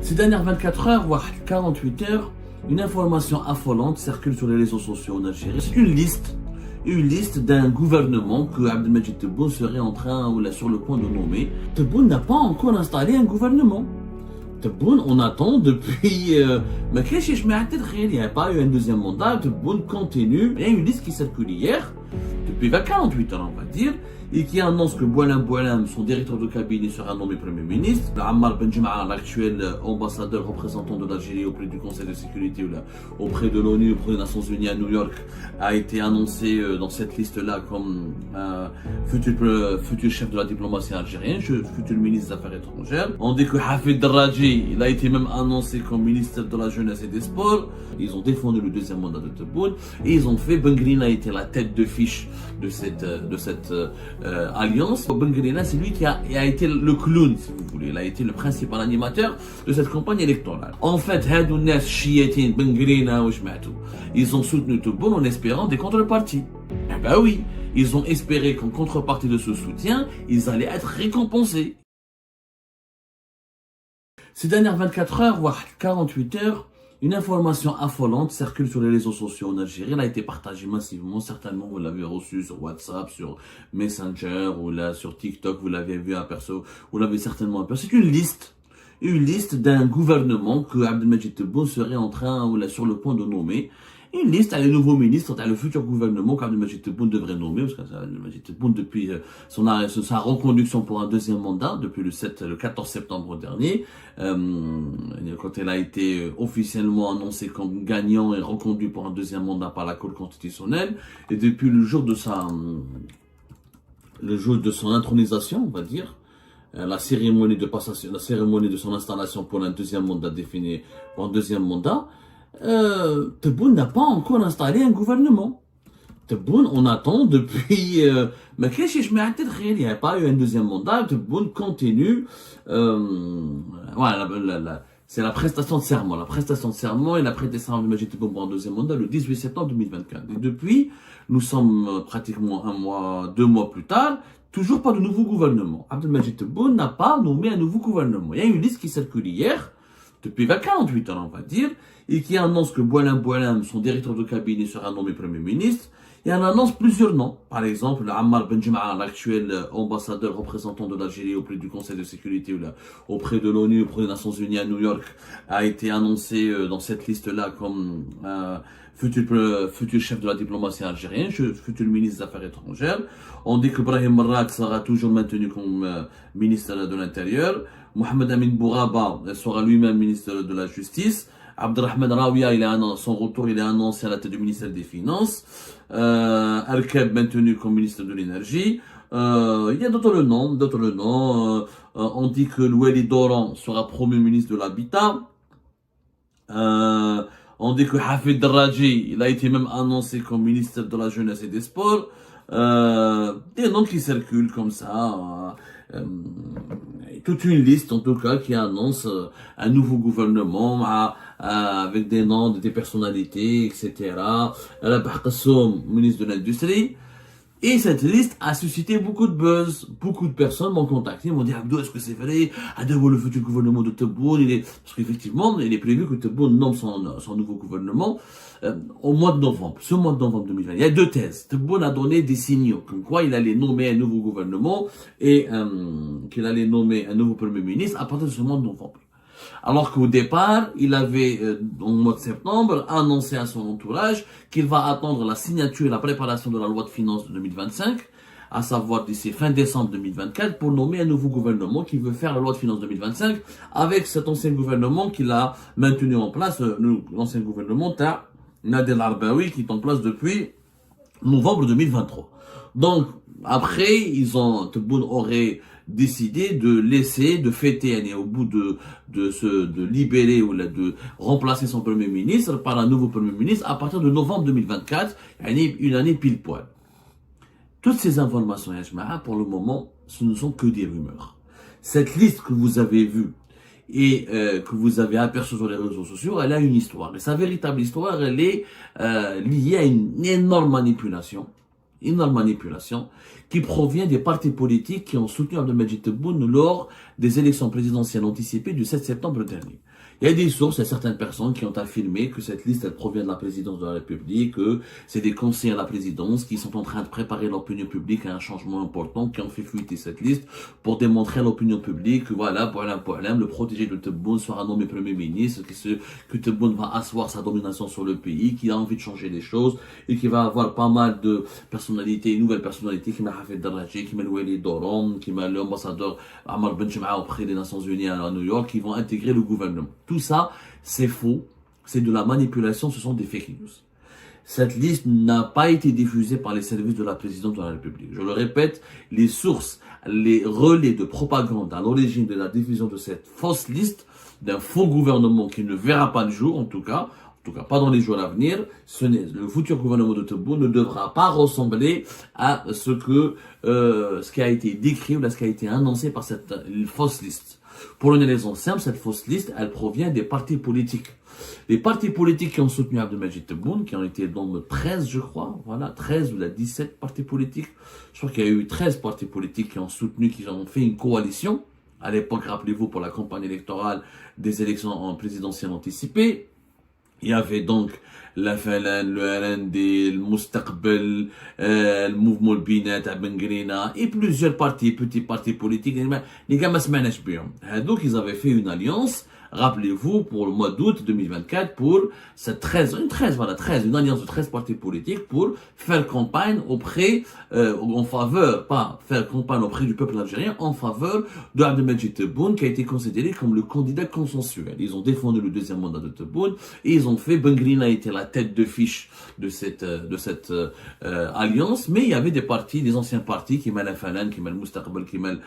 Ces dernières 24 heures, voire 48 heures, une information affolante circule sur les réseaux sociaux en Algérie. C'est une liste d'un gouvernement que Abdelmadjid Tebboune serait en train ou là sur le point de nommer. Tebboune n'a pas encore installé un gouvernement. Tebboune, on attend depuis. Il n'y a pas eu un deuxième mandat. Tebboune continue. Il y a une liste qui circule hier, depuis 48 heures, on va dire, et qui annonce que Boualem, son directeur de cabinet, sera nommé Premier ministre. Ammar Benjima, l'actuel ambassadeur représentant de l'Algérie auprès du Conseil de sécurité, auprès de l'ONU, auprès des Nations Unies à New York, a été annoncé dans cette liste-là comme futur chef de la diplomatie algérienne, futur ministre des Affaires étrangères. On dit que Hafid Draji, il a été même annoncé comme ministre de la Jeunesse et des Sports. Ils ont défendu le deuxième mandat de Tebboune et ils ont fait Bengrina a été la tête de fiche de cette alliance. Bengrina, c'est lui qui a été le clown, si vous voulez. Il a été le principal animateur de cette campagne électorale. En fait, ils ont soutenu Tebboune en espérant des contreparties. Eh ben oui, ils ont espéré qu'en contrepartie de ce soutien, ils allaient être récompensés. Ces dernières 24 heures, voire 48 heures, une information affolante circule sur les réseaux sociaux en Algérie. Elle a été partagée massivement. Certainement, vous l'avez reçue sur WhatsApp, sur Messenger, ou là, sur TikTok, vous l'avez vu aperçu, vous l'avez certainement aperçu. C'est une liste d'un gouvernement que Abdelmadjid Tebboune serait en train, ou là, sur le point de nommer. Une liste à les nouveaux ministres, à le futur gouvernement qu'Abdelmadjid Tebboune devrait nommer, parce qu'Abdelmadjid Tebboune, depuis sa reconduction pour un deuxième mandat, depuis le 14 septembre dernier, quand elle a été officiellement annoncée comme gagnant et reconduit pour un deuxième mandat par la Cour constitutionnelle, et depuis le jour de son intronisation, on va dire, la cérémonie de son installation pour un deuxième mandat défini pour un deuxième mandat, Tebboune n'a pas encore installé un gouvernement. Tebboune, on attend depuis. Il n'y a pas eu un deuxième mandat. Tebboune continue. Voilà, c'est la prestation de serment. La prestation de serment, il a prêté serment à Abdelmadjid Tebboune pour un deuxième mandat le 18 septembre 2024. Et depuis, nous sommes pratiquement 2 mois plus tard. Toujours pas de nouveau gouvernement. Abdelmadjid Tebboune n'a pas nommé un nouveau gouvernement. Il y a une liste qui circule hier, depuis 48 heures, on va dire, et qui annonce que Boualem, son directeur de cabinet, sera nommé Premier ministre. Et elle annonce plusieurs noms. Par exemple, Ammar Benjima, l'actuel ambassadeur représentant de l'Algérie auprès du Conseil de sécurité, auprès de l'ONU, auprès des Nations Unies à New York, a été annoncé dans cette liste-là comme futur chef de la diplomatie algérienne, futur ministre des Affaires étrangères. On dit que Brahim Marrak sera toujours maintenu comme ministre de l'Intérieur. Mohamed Amin Bouraba sera lui-même ministre de la Justice. Abdelrahman Rawia, son retour, il est annoncé à la tête du ministère des Finances. Al-Keb maintenu comme ministre de l'Énergie. Il y a d'autres noms. On dit que Loueli Doran sera Premier ministre de l'Habitat. On dit que Hafid Draji, il a été même annoncé comme ministre de la Jeunesse et des Sports. Des noms qui circulent comme ça. Toute une liste en tout cas qui annonce un nouveau gouvernement avec des noms, des personnalités, etc. Rabah Qassoum, ministre de l'Industrie. Et cette liste a suscité beaucoup de buzz. Beaucoup de personnes m'ont contacté, m'ont dit Abdou, est-ce que c'est vrai? Abdou, le futur gouvernement de Tebboune, parce qu'effectivement, il est prévu que Tebboune nomme son nouveau gouvernement au mois de novembre, ce mois de novembre 2020. Il y a 2 thèses. Tebboune a donné des signaux, comme quoi il allait nommer un nouveau gouvernement et qu'il allait nommer un nouveau Premier ministre à partir de ce mois de novembre. Alors qu'au départ, il avait, au mois de septembre, annoncé à son entourage qu'il va attendre la signature et la préparation de la loi de finances de 2025, à savoir d'ici fin décembre 2024, pour nommer un nouveau gouvernement qui veut faire la loi de finances 2025 avec cet ancien gouvernement qu'il a maintenu en place, l'ancien gouvernement Nader Arbaoui, qui est en place depuis novembre 2023. Donc, après, Tebboune aurait décidé de fêter, au bout de libérer ou de remplacer son Premier ministre par un nouveau Premier ministre à partir de novembre 2024, une année pile poil. Toutes ces informations, pour le moment, ce ne sont que des rumeurs. Cette liste que vous avez vue et que vous avez aperçue sur les réseaux sociaux, elle a une histoire. Et sa véritable histoire, elle est liée à une énorme manipulation. énorme manipulation qui provient des partis politiques qui ont soutenu Abdelmadjid Tebboune lors des élections présidentielles anticipées du 7 septembre dernier. Il y a des sources, il y a certaines personnes qui ont affirmé que cette liste, elle provient de la présidence de la République, que c'est des conseillers à la présidence qui sont en train de préparer l'opinion publique à un changement important, qui ont fait fuiter cette liste pour démontrer à l'opinion publique que voilà, le protégé de Tebboune sera nommé Premier ministre, que Tebboune va asseoir sa domination sur le pays, qu'il a envie de changer les choses et qu'il va avoir pas mal de personnalités, nouvelles personnalités, qui m'a Hafid Darraji, qui m'a Loueli Doron, qui m'a l'ambassadeur Amar Ben Jem'a auprès des Nations Unies à New York, qui vont intégrer le gouvernement. Tout ça, c'est faux, c'est de la manipulation, ce sont des fake news. Cette liste n'a pas été diffusée par les services de la présidence de la République. Je le répète, les sources, les relais de propagande à l'origine de la diffusion de cette fausse liste, d'un faux gouvernement qui ne verra pas le jour, en tout cas pas dans les jours à venir, le futur gouvernement de Tebboune ne devra pas ressembler à ce qui a été décrit ou ce qui a été annoncé par cette fausse liste. Pour une raison simple, cette fausse liste, elle provient des partis politiques. Les partis politiques qui ont soutenu Abdelmadjid Tebboune, qui ont été dans le 13, je crois, voilà, 13 ou 17 partis politiques. Je crois qu'il y a eu 13 partis politiques qui ont soutenu, qui ont fait une coalition. À l'époque, rappelez-vous, pour la campagne électorale des élections présidentielles anticipées. Il y avait donc la FLN, le RND, le Mustaqbel, le mouvement le Binat, Ben Grina, et plusieurs petits partis politiques. Les gars, donc ils avaient fait une alliance, rappelez-vous, pour le mois d'août 2024, pour cette une alliance de 13 partis politiques pour faire campagne faire campagne auprès du peuple algérien en faveur de Abdelmadjid Tebboune, qui a été considéré comme le candidat consensuel. Ils ont défendu le deuxième mandat de Tebboune et ils ont fait, Ben Grina était la tête de fiche de cette alliance, mais il y avait des anciens partis, qui mêlent Falan, qui mêlent Mustaqbal, qui mêlent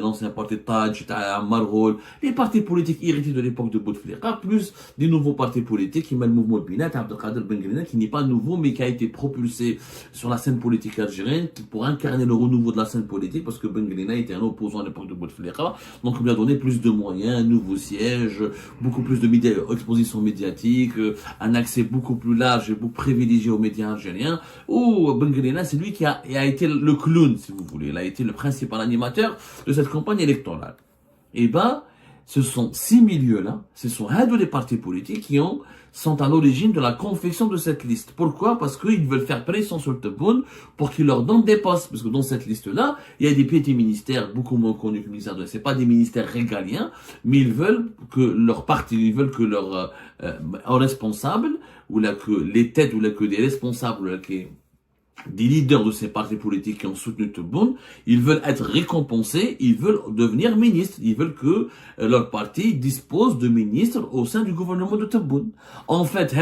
l'ancien parti Taj, Marhol, les partis politiques hérités de l'époque de Bouteflika, plus des nouveaux partis politiques qui mêlent le mouvement Binat, Abdelkader Ben Grina, qui n'est pas nouveau, mais qui a été propulsé sur la scène politique algérienne pour incarner le renouveau de la scène politique, parce que Ben Grina était un opposant à l'époque de Bouteflika, donc on lui a donné plus de moyens, un nouveau siège, beaucoup plus de exposition médiatique, un accès beaucoup plus large et beaucoup privilégié aux médias algériens, où Ben Grina, c'est lui qui a été le clown, si vous voulez, il a été le principal animateur de cette campagne électorale. Et ce sont ces milieux-là, ce sont les partis politiques qui sont à l'origine de la confection de cette liste. Pourquoi? Parce qu'ils veulent faire pression sur Tebboune pour qu'il leur donne des postes. Parce que dans cette liste-là, il y a des petits ministères beaucoup moins connus que le ministère de... C'est pas des ministères régaliens, mais ils veulent que leurs responsables, ou là que les têtes, ou là que des responsables, ou là que des leaders de ces partis politiques qui ont soutenu Tebboune, ils veulent être récompensés, ils veulent devenir ministres, ils veulent que leur parti dispose de ministres au sein du gouvernement de Tebboune. En fait,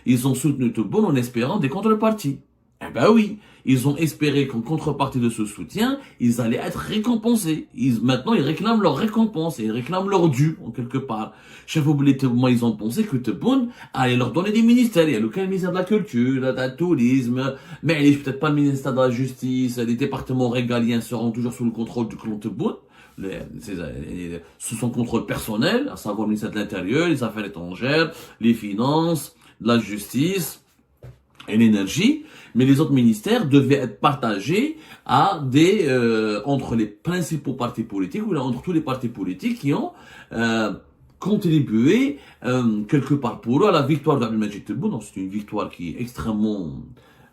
ils ont soutenu Tebboune en espérant des contreparties. Eh ben oui, ils ont espéré qu'en contrepartie de ce soutien, ils allaient être récompensés. Maintenant, ils réclament leur récompense, et ils réclament leur dû, en quelque part. Chef oublié, ils ont pensé que Tebboune allait leur donner des ministères. Il y a le ministère de la Culture, du Tourisme, mais peut-être pas le ministère de la Justice, les départements régaliens seront toujours sous le contrôle du clan Tebboune. Sous son contrôle personnel, à savoir le ministère de l'Intérieur, les Affaires étrangères, les Finances, la Justice et l'énergie, mais les autres ministères devaient être partagés entre les principaux partis politiques, ou entre tous les partis politiques qui ont contribué quelque part pour eux à la victoire d'Abdelmadjid Tebboune. Donc c'est une victoire qui est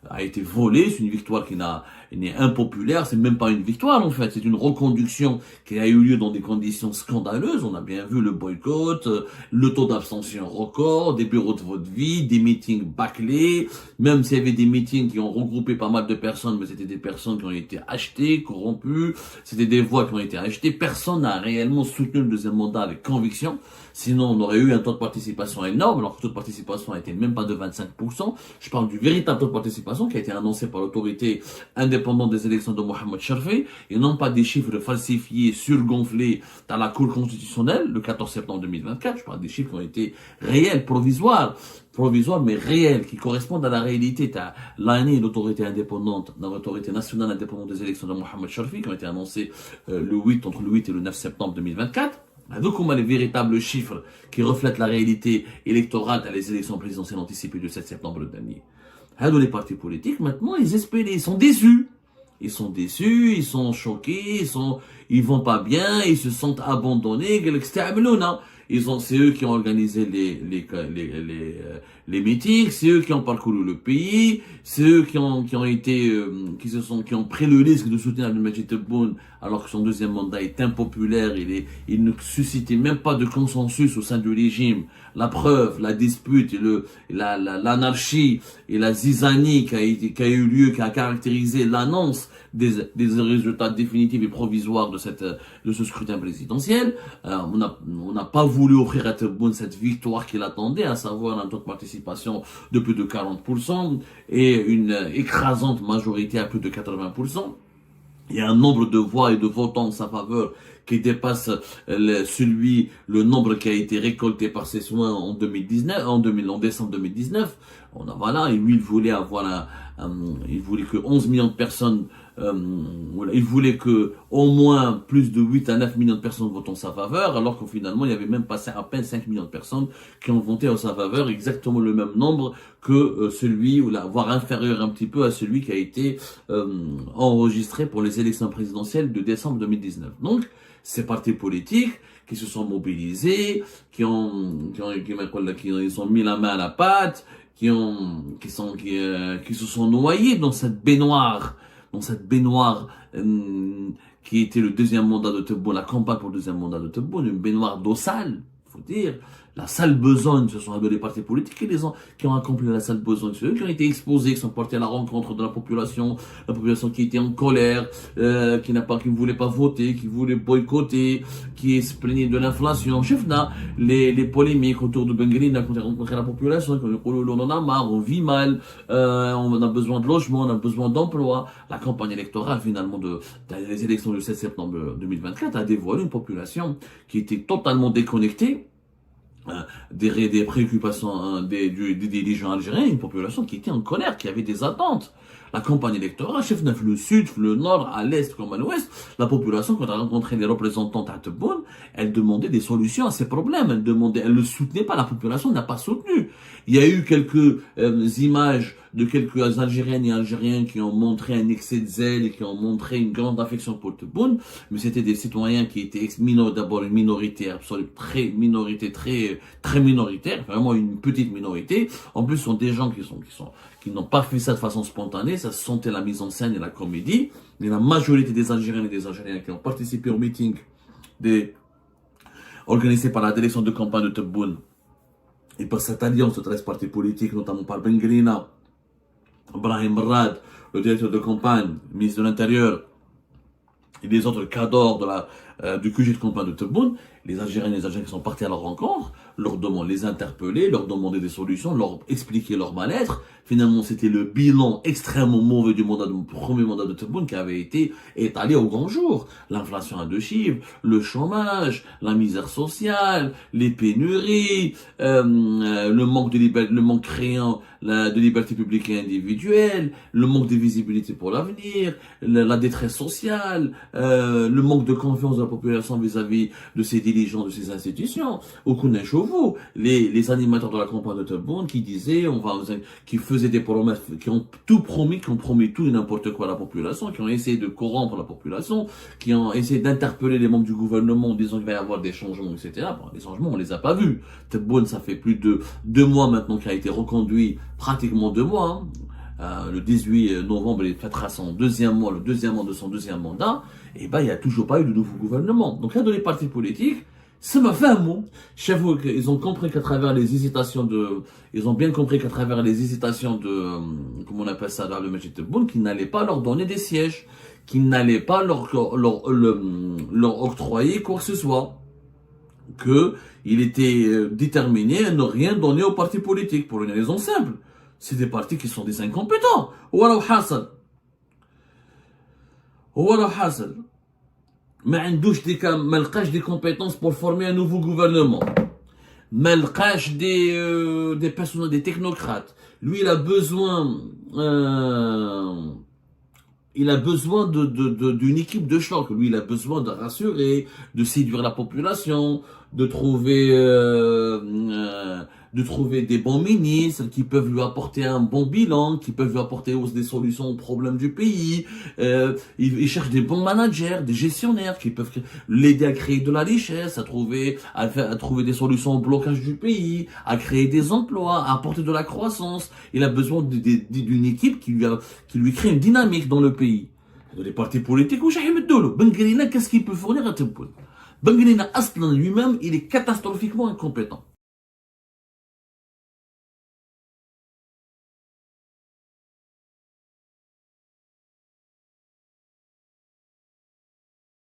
a été volée, c'est une victoire qui n'est impopulaire, c'est même pas une victoire en fait, c'est une reconduction qui a eu lieu dans des conditions scandaleuses. On a bien vu le boycott, le taux d'abstention record, des bureaux de vote vides, des meetings bâclés, même s'il y avait des meetings qui ont regroupé pas mal de personnes, mais c'était des personnes qui ont été achetées, corrompues, c'était des voix qui ont été achetées, personne n'a réellement soutenu le deuxième mandat avec conviction, sinon on aurait eu un taux de participation énorme, alors que le taux de participation n'était même pas de 25%, je parle du véritable taux de participation qui a été annoncé par l'autorité indépendante des élections de Mohamed Sharfi, et non pas des chiffres falsifiés, surgonflés dans la Cour constitutionnelle le 14 septembre 2024. Je parle des chiffres qui ont été réels, provisoires mais réels, qui correspondent à la réalité. L'année l'autorité indépendante, l'autorité nationale indépendante des élections de Mohamed Sharfi, qui ont été annoncées entre le 8 et le 9 septembre 2024. Donc, on a les véritables chiffres qui reflètent la réalité électorale à les élections présidentielles anticipées du 7 septembre dernier. Les partis politiques, maintenant, ils sont déçus. Ils sont déçus, ils sont choqués, ils vont pas bien, ils se sentent abandonnés. C'est eux qui ont organisé les meetings, c'est eux qui ont parcouru le pays, c'est eux qui ont pris le risque de soutenir Abdelmadjid Tebboune alors que son deuxième mandat est impopulaire, il ne suscitait même pas de consensus au sein du régime. La preuve, la dispute, l'anarchie et la zizanie qui a eu lieu, qui a caractérisé l'annonce des résultats définitifs et provisoires de ce scrutin présidentiel. On n'a pas voulu offrir à Tebboune cette victoire qu'il attendait, à savoir un taux de participation de plus de 40% et une écrasante majorité à plus de 80%. Il y a un nombre de voix et de votants en sa faveur qui dépasse le nombre qui a été récolté par ses soins en 2019, en décembre 2019. Et lui, il voulait que 11 millions de personnes, il voulait que au moins plus de 8 à 9 millions de personnes votent en sa faveur, alors qu'au finalement, il y avait même passé à peine 5 millions de personnes qui ont voté en sa faveur, exactement le même nombre que voire inférieur un petit peu à celui qui a été enregistré pour les élections présidentielles de décembre 2019. Donc, ces partis politiques qui se sont mobilisés, ils ont mis la main à la pâte, qui se sont noyés dans cette baignoire, qui était le deuxième mandat de Tebboune, la campagne pour le deuxième mandat de Tebboune, une baignoire d'eau sale, faut dire. La sale besogne, ce sont les partis politiques qui ont accompli la sale besogne. C'est eux qui ont été exposés, qui sont partis à la rencontre de la population qui était en colère, qui ne voulait pas voter, qui voulait boycotter, qui se plaignait de l'inflation. Chef, les polémiques autour de Bengrina quand on a rencontré la population, on en a marre, on vit mal, on a besoin de logement, on a besoin d'emploi. La campagne électorale, finalement, des élections du 7 septembre 2024 a dévoilé une population qui était totalement déconnectée des préoccupations des dirigeants algériens, une population qui était en colère, qui avait des attentes. La campagne électorale, chef neuf, le sud, le nord, à l'est comme à l'ouest, la population, quand elle a rencontré les représentants à Tebboune, elle demandait des solutions à ces problèmes. Elle ne soutenait pas, la population n'a pas soutenu. Il y a eu quelques images de quelques Algériennes et Algériens qui ont montré un excès de zèle et qui ont montré une grande affection pour Tebboune, mais c'était des citoyens qui étaient d'abord une minorité absolue, très minoritaire, vraiment une petite minorité. En plus, ce sont des gens qui n'ont pas fait ça de façon spontanée, ça se sentait la mise en scène et la comédie. Mais la majorité des Algériennes et des Algériens qui ont participé au meeting organisé par la direction de campagne de Tebboune et par cette alliance de 13 partis politiques, notamment par Bengrina, Brahim Barrad, le directeur de campagne, ministre de l'Intérieur, et les autres cadors du QG de campagne de Tebboune, les Algériens et les Algériens qui sont partis à leur rencontre, les interpeller, leur demander des solutions, leur expliquer leur mal-être. Finalement, c'était le bilan extrêmement mauvais du premier mandat de Tebboune qui avait été étalé au grand jour. L'inflation à deux chiffres, le chômage, la misère sociale, les pénuries, le manque criant de liberté publique et individuelle, le manque de visibilité pour l'avenir, la détresse sociale, le manque de confiance de la population vis-à-vis de ses dirigeants, de ses institutions. Au Kounachouvo, les animateurs de la campagne de Tebboune qui disaient, qui faisaient des promesses, qui ont tout promis, qui ont promis tout et n'importe quoi à la population, qui ont essayé de corrompre la population, qui ont essayé d'interpeller les membres du gouvernement en disant qu'il va y avoir des changements, etc. Bon, les changements, on les a pas vus. Tebboune, ça fait plus de 2 mois maintenant qu'il a été reconduit, pratiquement 2 mois, le 18 novembre, il fêtera le deuxième mois de son deuxième mandat, et il n'y a toujours pas eu de nouveau gouvernement. Donc là, dans les partis politiques, ça m'a fait un mot. J'avoue qu'ils ont compris qu'à travers les hésitations ils ont bien compris qu'à travers les hésitations comment on appelle ça, d'Abdelmadjid Tebboune, qu'ils n'allaient pas leur donner des sièges, qu'ils n'allaient pas leur octroyer quoi que ce soit. Il était déterminé à ne rien donner aux partis politiques, pour une raison simple. C'est des partis qui sont des incompétents. Ou ما لقاش des compétences pour former un nouveau gouvernement. ما لقاش des personnes, des technocrates. Lui, il a besoin il a besoin d'une équipe de choc. Lui, il a besoin de rassurer, de séduire la population, de trouver des bons ministres qui peuvent lui apporter un bon bilan, qui peuvent lui apporter aussi des solutions aux problèmes du pays. Il cherche des bons managers, des gestionnaires qui peuvent l'aider à créer de la richesse, à trouver des solutions au blocage du pays, à créer des emplois, à apporter de la croissance. Il a besoin d'une équipe qui lui crée une dynamique dans le pays. Les partis politiques, Ben Grina, qu'est-ce qu'il peut fournir à Tebboune? Ben Grina, Aslan lui-même, il est catastrophiquement incompétent.